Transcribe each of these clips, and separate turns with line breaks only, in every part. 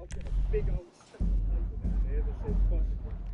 I've got a big old stack of paper down here that says quite the contract.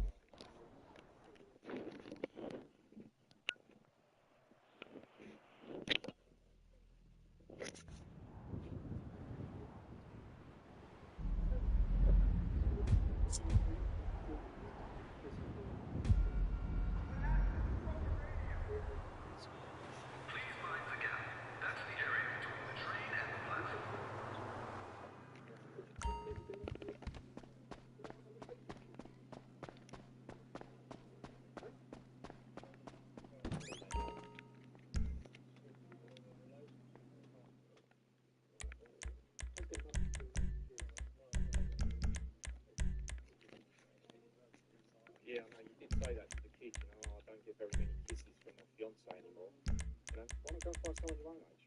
Yeah, I know you did say that to the kids, you know, I don't get very many kisses from my fiance anymore. You know, why not go find someone your own age?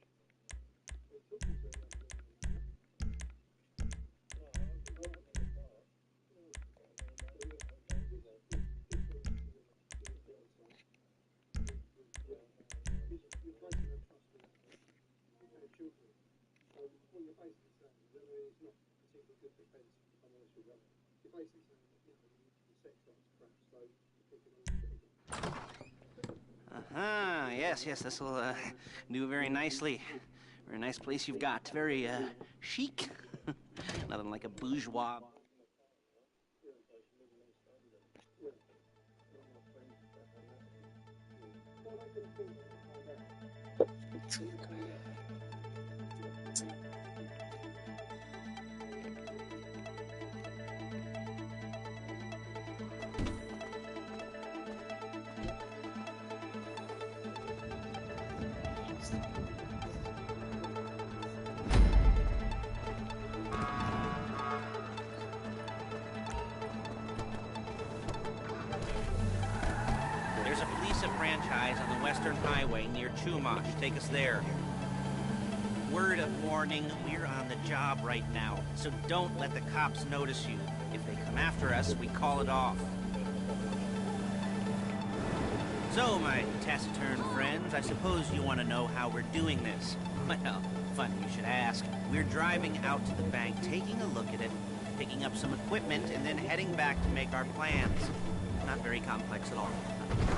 Yes, this will do very nicely. Very nice place you've got. Very chic. Nothing like a bourgeois. There's a Fleeca franchise on the Western Highway near Chumash. Take us there. Word of warning, we're on the job right now, so don't let the cops notice you. If they come after us, we call it off. So, my taciturn friends, I suppose you want to know how we're doing this. Well, funny you should ask. We're driving out to the bank, taking a look at it, picking up some equipment, and then heading back to make our plans. Not very complex at all.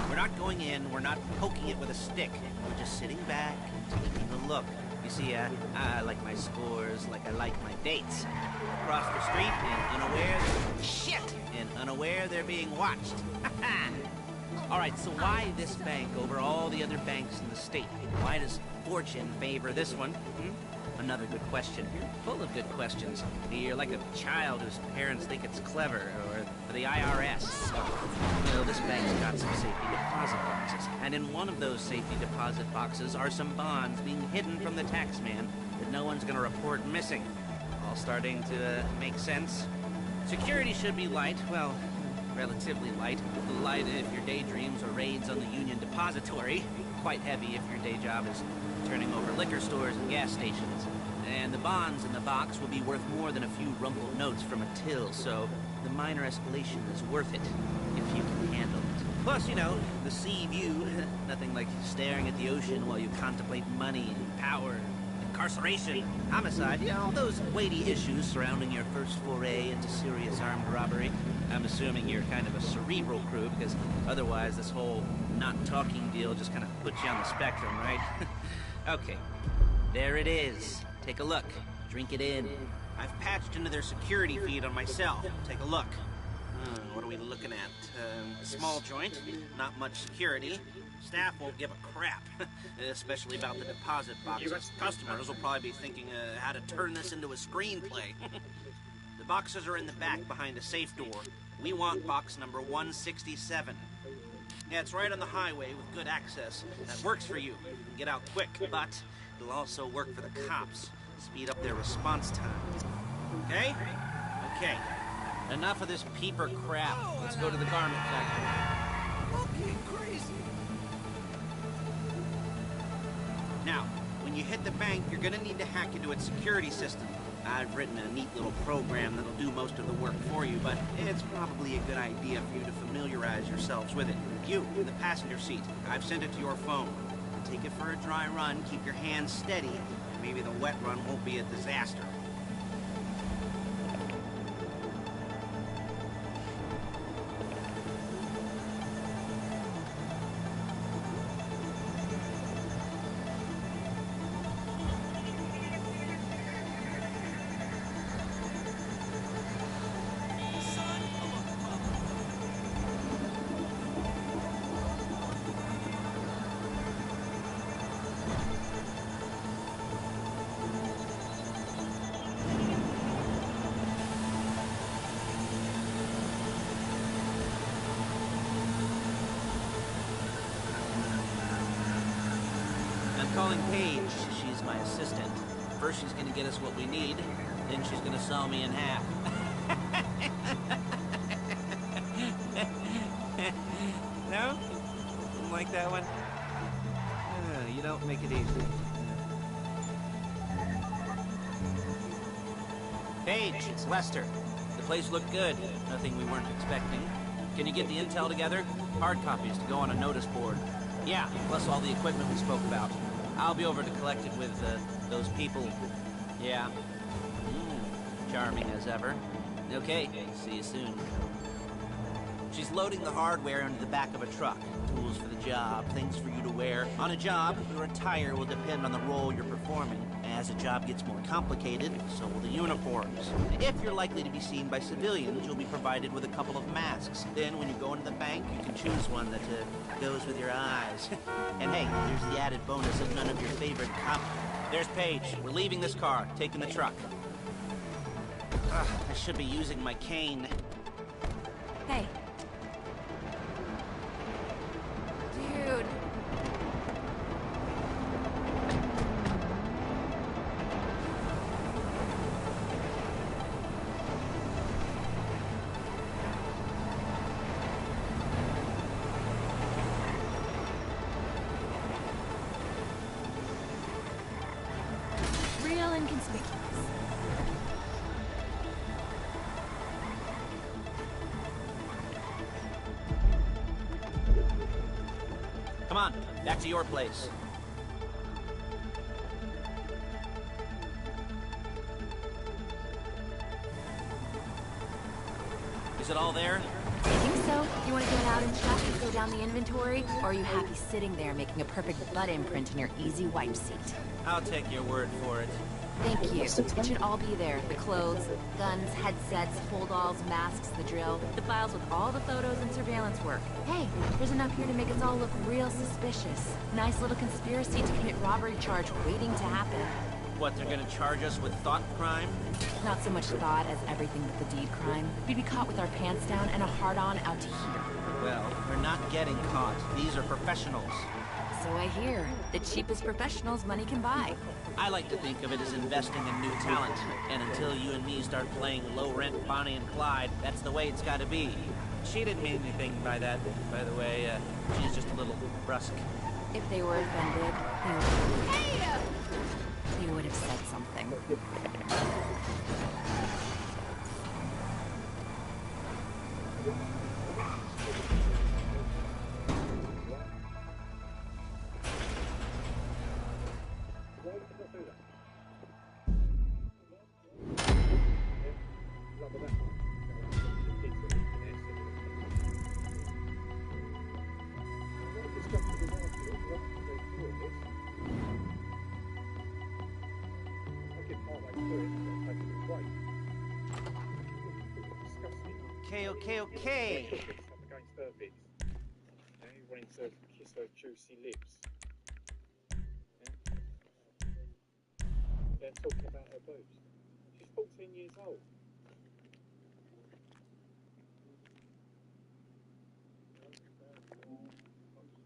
We're not going in, we're not poking it with a stick. We're just sitting back and taking a look. You see, I like my scores like I like my dates. Across the street and unaware... Shit! And unaware they're being watched. All right, so why this bank over all the other banks in the state? Why does fortune favor this one? Another good question. Full of good questions. You're like a child whose parents think it's clever, or the IRS. Well, this bank's got some safety deposit boxes, and in one of those safety deposit boxes are some bonds being hidden from the tax man that no one's gonna report missing. All starting to make sense? Security should be light, well, relatively light. Light if your daydreams or raids on the Union Depository. Quite heavy if your day job is turning over liquor stores and gas stations. And the bonds in the box will be worth more than a few rumpled notes from a till, so the minor escalation is worth it, if you can handle it. Plus, you know, the sea view, nothing like staring at the ocean while you contemplate money and power, incarceration, homicide, all those weighty issues surrounding your first foray into serious armed robbery. I'm assuming you're kind of a cerebral crew, because otherwise this whole not talking deal just kind of puts you on the spectrum, right? Okay, there it is. Take a look. Drink it in. I've patched into their security feed on my cell. Take a look. What are we looking at? A small joint, not much security. Staff won't give a crap, especially about the deposit boxes. Customers will probably be thinking how to turn this into a screenplay. The boxes are in the back behind a safe door. We want box number 167. Yeah, it's right on the highway with good access. That works for you. You can get out quick, but it'll also work for the cops. Speed up their response time. Okay? Okay. Enough of this peeper crap. Let's go to the garment factory.
Okay, crazy.
Now, when you hit the bank, you're gonna need to hack into its security system. I've written a neat little program that'll do most of the work for you, but it's probably a good idea for you to familiarize yourselves with it. You, in the passenger seat, I've sent it to your phone. take it for a dry run, keep your hands steady, and maybe the wet run won't be a disaster. Calling Paige. She's my assistant. First she's gonna get us what we need, then she's gonna saw me in half. No? Didn't like that one? You don't make it easy. Paige, it's Lester. The place looked good. Nothing we weren't expecting. Can you get the intel together? Hard copies to go on a notice board. Yeah, plus all the equipment we spoke about. I'll be over to collect it with, those people. Yeah. Charming as ever. Okay, see you soon. She's loading the hardware into the back of a truck. Tools for the job, things for you to wear. On a job, your attire will depend on the role you're performing. As the job gets more complicated, so will the uniforms. If you're likely to be seen by civilians, you'll be provided with a couple of masks. Then, when you go into the bank, you can choose one that goes with your eyes. And hey, there's the added bonus of none of your favorite There's Paige. We're leaving this car, taking the truck. I should be using my cane.
Hey. Dude. Real inconspicuous.
Come on, back to your place. Is it all there?
I think so. You want to get out and check and go down the inventory? Or are you happy sitting there making a perfect butt imprint in your easy wipe seat?
I'll take your word for it.
Thank you. It should all be there. The clothes, guns, headsets, holdalls, masks, the drill, the files with all the photos and surveillance work. Hey, there's enough here to make us all look real suspicious. Nice little conspiracy to commit robbery charge waiting to happen.
What, they're gonna charge us with thought crime?
Not so much thought as everything but the deed crime. We'd be caught with our pants down and a hard-on out to here.
Well, we're not getting caught. These are professionals.
So I hear. The cheapest professionals money can buy.
I like to think of it as investing in new talent. And until you and me start playing low-rent Bonnie and Clyde, that's the way it's gotta be. She didn't mean anything by that, by the way. She's just a little brusque.
If they were offended, they would have said something.
Okay.
Against her bits. He wanted to kiss her juicy lips. They're talking about her boobs. She's 14 years old. I'm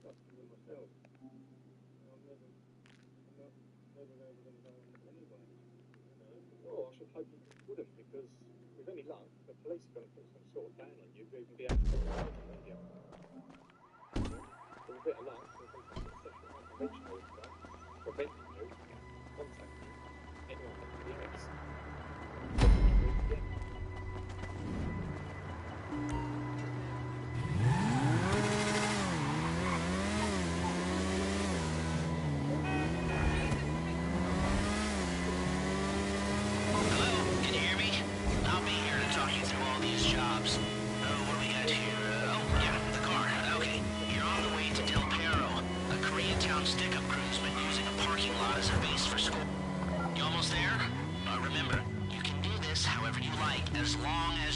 stuck with myself. I'm never going to go anyway. Well, I should hope you wouldn't, because with any luck, the police are going to put some sort of ban on you to even be able to talk about the media. With a bit of luck, there'll be some sexual unconventional stuff preventing you contacting anyone at the police.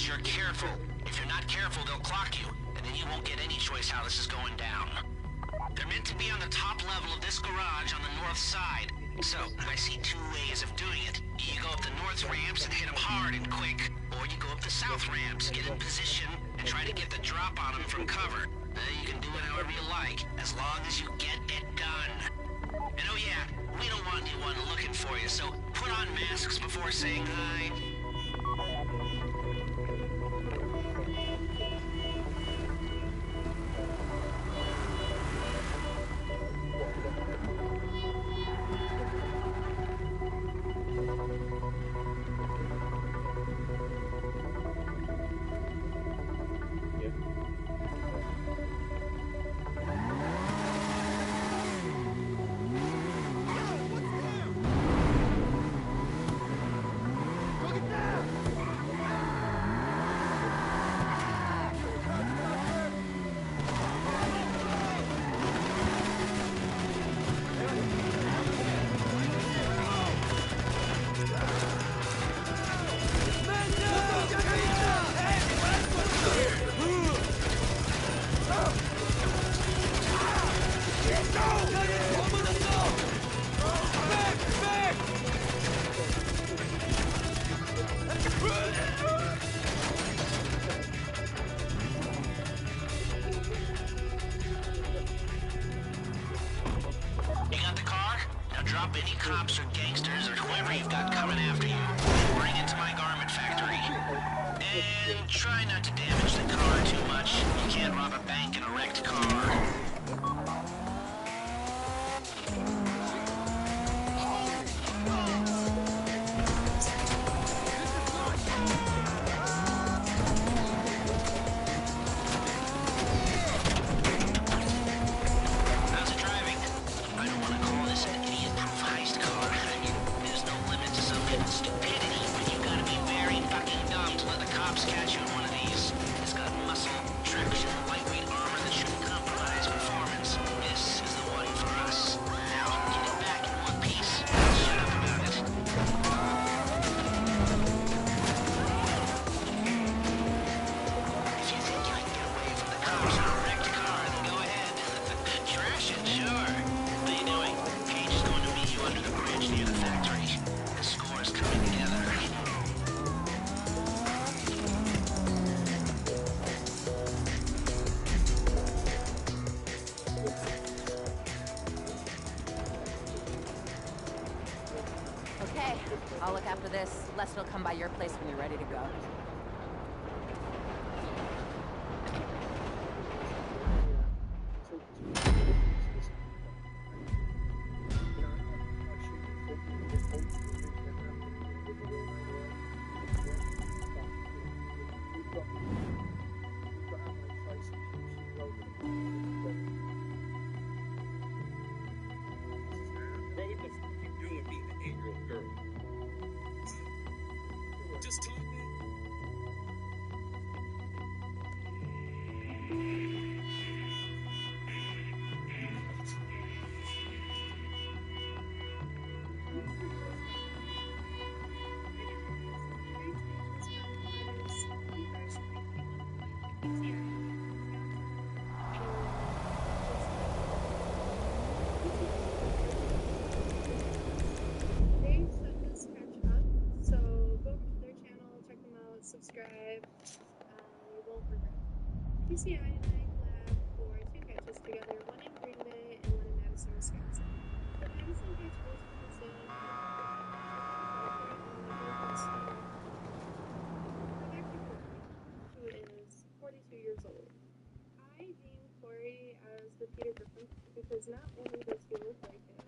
sure careful. If you're not careful, they'll clock you, and then you won't get any choice how this is going down. They're meant to be on the top level of this garage on the north side. So, I see two ways of doing it. You go up the north ramps and hit them hard and quick, or you go up the south ramps, get in position, and try to get the drop on them from cover. You can do it however you like, as long as you get it done. And oh yeah, we don't want anyone looking for you, so put on masks before saying hi. Drop any cops or gangsters or whoever you've got coming after you. Bring it to my garment factory. And try not to damage the car too much. You can't rob a bank in a wrecked car.
Okay, I'll look after this. Lester will come by your place when you're ready to go.
Just talk, man.
They set this sketch up, so go to their channel, check them out, subscribe. You won't regret it. PCI and I collab for two sketches together, one in Green Bay and one in Madison, Wisconsin. The Madison sketch was posted Rebecca Corey, who is 42 years old. I deem Corey as the Peter Griffin because not only does he look like him,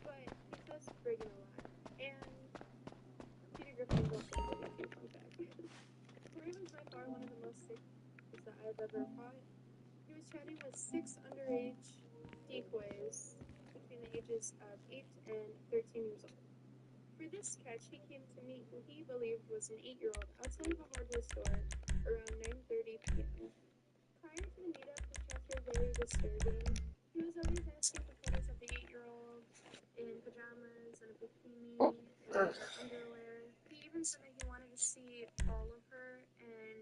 but he says friggin' a lot. And Peter Griffin is also really cute, fun fact. Corey was by far one of the most sick that I've ever fought. He was chatting with 6 underage decoys between the ages of 8 and 13 years old. For this sketch, he came to meet who he believed was an 8-year-old outside of a hardware store around 9:30 p.m. Prior to the meetup, his chats were very disturbing. He was always asking for photos of the 8-year-old in pajamas and a bikini and underwear. He even said that he wanted to see all of her, and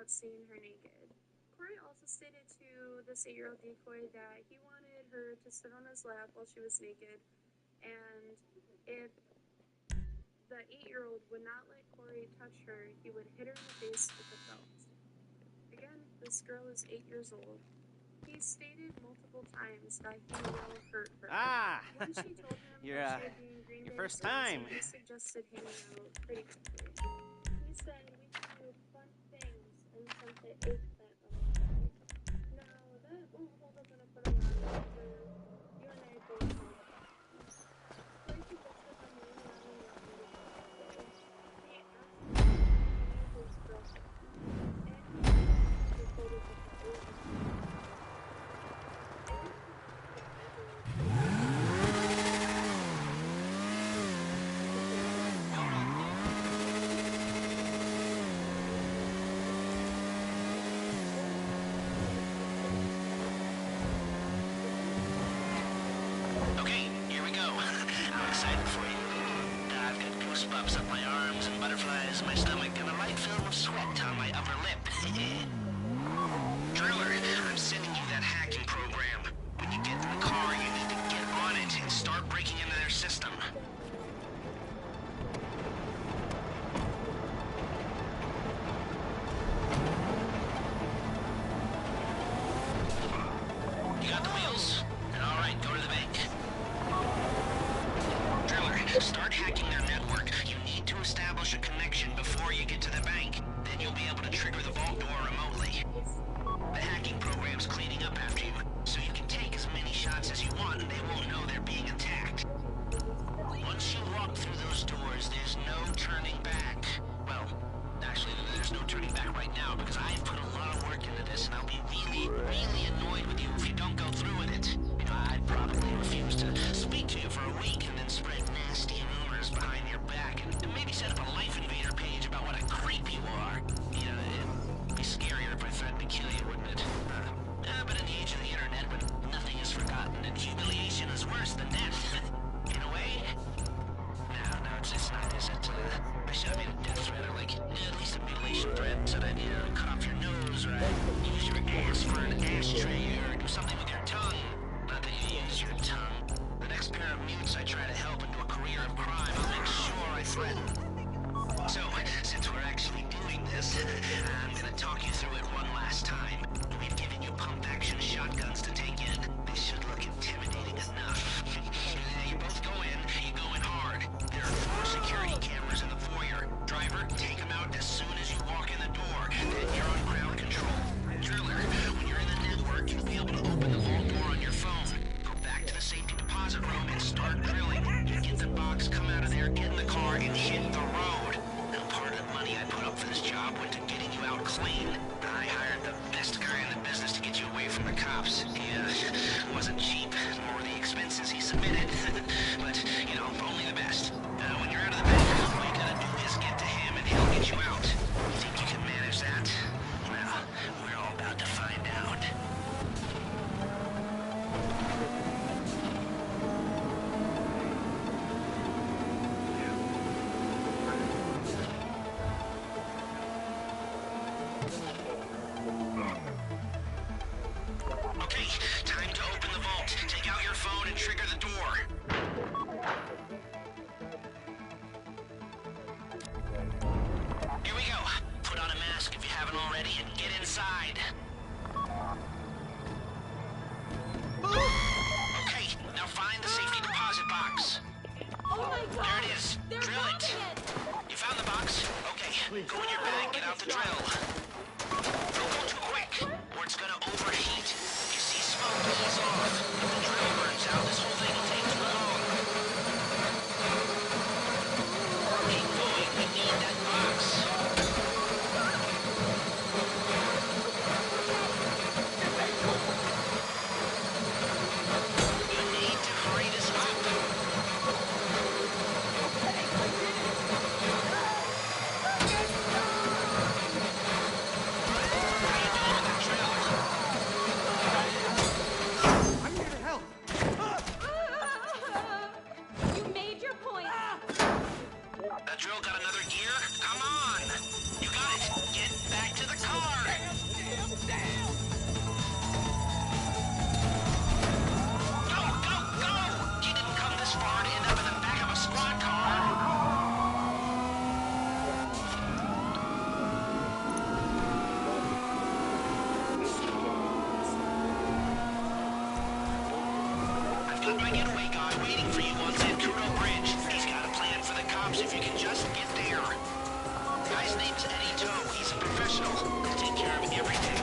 about seeing her naked. Corey also stated to this 8-year-old decoy that he wanted her to sit on his lap while she was naked, and if the 8-year-old would not let Corey touch her, he would hit her in the face with a belt. Again, this girl is 8 years old. He stated multiple times that he will hurt her.
Ah,
When she told him
Your,
that she would be in Green
your
Bay
first
soon,
time.
he suggested hanging out pretty quickly. He said we can do fun things and sent the eggplant on the side. Now, that won't hold up in a photo after you and I both know what that means. Corey suggested them laying around and laughing with each other. He asked him to be his girlfriend, and he took photos of her over.
Okay, here we go. I'm excited for you. I've got goosebumps up my arms and butterflies in my stomach and a light film of sweat on my upper lip. Driller, I'm sending you that hacking program. When you get in the car, you need to get on it and start breaking into their system. You got the wheels? All right, go to the bank. Driller, start hacking their network. You need to establish a connection before you get to the bank. Then you'll be able to trigger the vault door remotely. The hacking program's cleaning up after you, so you can take as many shots as you want and they won't know they're being attacked. Once you walk through those doors, there's no turning back. Well, actually, there's no turning back right now because I've put a lot of work into this and I'll be really, really annoyed with you if you don't go through with it. You know, I'd probably refuse to speak to you for a week and then spread nasty rumors behind your back and maybe set up a Life Invader page about what a creep you are. You know, it'd be scarier if I threatened to kill you, wouldn't it? But in the age of the internet, when nothing is forgotten and humiliation is worse than death, in a way. No, it's not, is it? I should have made a death threat or like, at least a mutilation threat. Said I'd, cut off your nose or I'd use your ass for an ashtray or do something with your tongue. Not that you use your tongue. The next pair of mutes I try to help into a career of crime, I'll make sure I threaten. So, since we're actually doing this, I'm gonna talk you through it one last time. We've given you pump-action shotguns to take in. This should look intimidating enough. You both go in, you go in hard. There are 4 security cameras in the foyer. Driver, take them out as soon as you walk in the door. Then you're on ground control. Driller, when you're in the network, you'll be able to open the vault door on your phone. Go back to the safety deposit room and start drilling. You get the box, come out of there, get in the car, and hit the road. Now, part of the money I put up for this job went to getting you out clean. I hired the best guy in the business to get you away from the cops. He wasn't cheap, nor the expenses he submitted. But, only the best. When you're out of the bank, all you gotta do is get to him and he'll get you out. You think you can manage that? Well, we're all about to find out. Okay, time to open the vault. Take out your phone and trigger the door. Here we go. Put on a mask if you haven't already and get inside. Okay, now find the safety deposit box.
Oh my god!
There it is.
They're
Drill it.
bombing it!
You found the box? Okay, go in your bag, get out the drill. Don't go too quick, or it's gonna overheat. If you see smoke, ease off. If the drill burns out, this whole thing will take too long. Keep going, we need that box. You need to hurry this up.
my getaway guy waiting for you on Zancuro Bridge. He's got a plan for the cops if you can just get there. Guy's name's Eddie Toh. He's a professional. He'll take care of everything.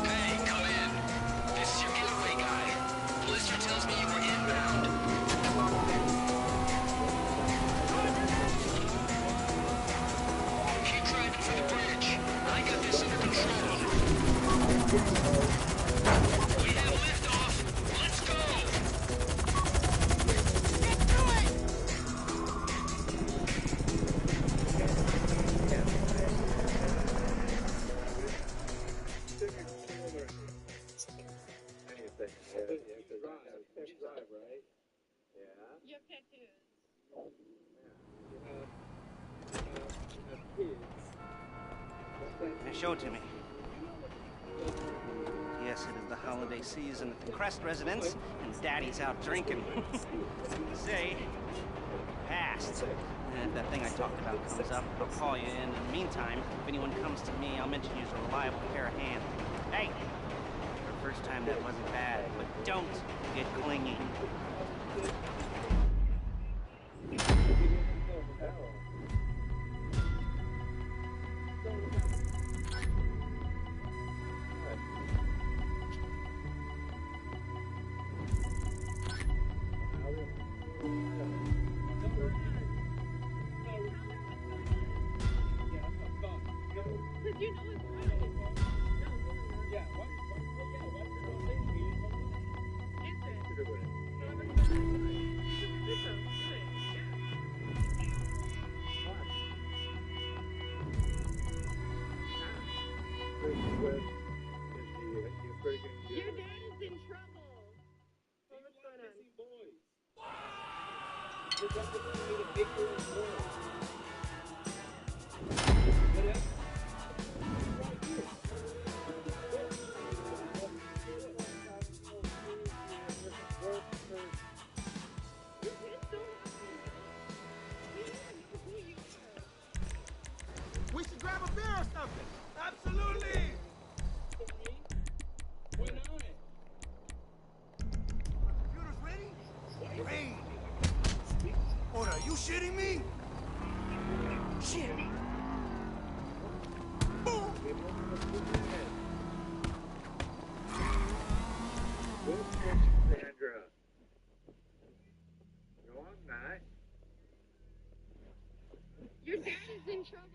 Hey, come in. This is your getaway guy. Blister tells me you were inbound. Keep driving for the bridge. I got this under control. We have liftoff. Let's go.
You have tattoos.
Now show it to me. Yes, it is the holiday season at the Crest residence, and Daddy's out drinking. Say, passed. And if that thing I talked about comes up, I'll call you in. In the meantime, if anyone comes to me, I'll mention you as a reliable pair of hands. Hey! For first time, that wasn't bad, but don't get clingy.
Because you know it's right. Answer it. Your dad is in trouble. What's going on? Your kids don't have to know. We don't know who you are.
We should grab a beer or something. Absolutely.
Why not?
Computer's ready? Great. Hold on, you shitting me? Shit. Boom.
Sandra. Go on, Matt.
Your dad is in trouble.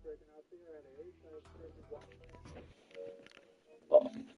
Tell him what you're doing here.